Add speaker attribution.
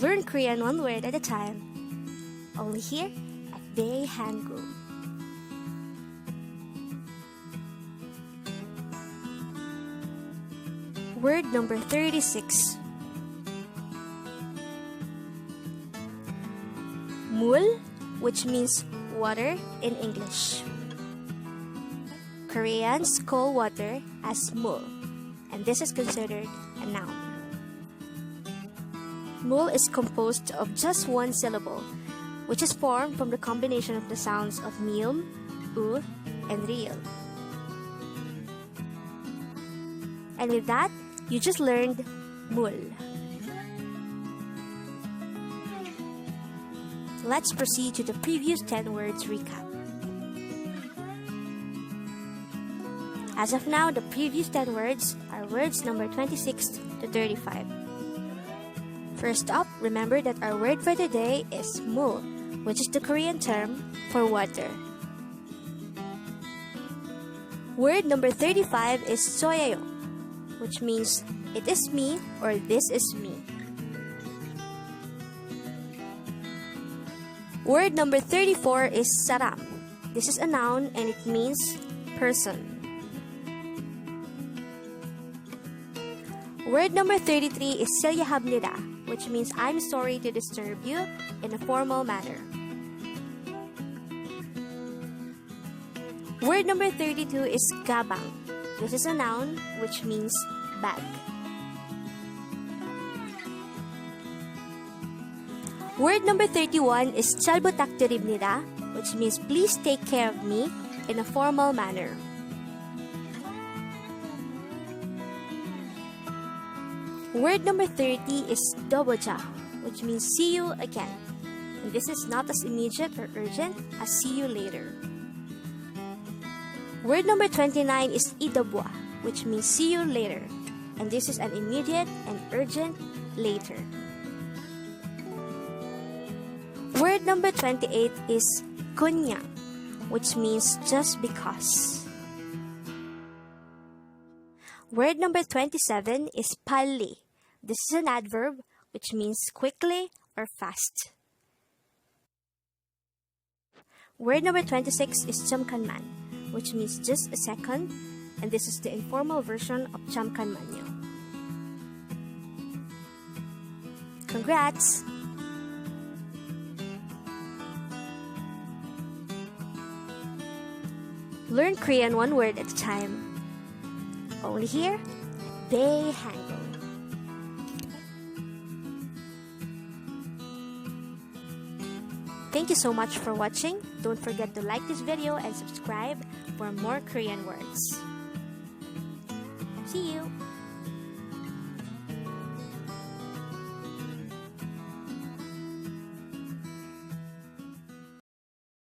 Speaker 1: Learn Korean one word at a time. Only here at Dae-Hangul. Word number 36. Mul, which means water in English. Koreans call water as mul, and this is considered a noun. Mul is composed of just one syllable, which is formed from the combination of the sounds of mium, u, and real. And with that, you just learned mul. Let's proceed to the previous 10 words recap. As of now, the previous 10 words are words number 26 to 35. First up, remember that our word for today is mul, which is the Korean term for water. Word number 35 is soyayo, which means it is me or this is me. Word number 34 is saram. This is a noun and it means person. Word number 33 is silyahabnida, which means I'm sorry to disturb you in a formal manner. Word number 32 is gabang. This is a noun which means bag. Word number 31 is chalbutakturibnida, which means please take care of me in a formal manner. Word number 30 is doboja, which means see you again. And this is not as immediate or urgent as see you later. Word number 29 is idabwa, which means see you later. And this is an immediate and urgent later. Word number 28 is kunya, which means just because. Word number 27 is palli. This is an adverb which means quickly or fast. Word number 26 is JAMKKANMAN, which means just a second, and this is the informal version of JAMKKANMANYO. Congrats! Learn Korean one word at a time. Only here, Dae-Hangul. Thank you so much for watching. Don't forget to like this video and subscribe for more Korean words. See you!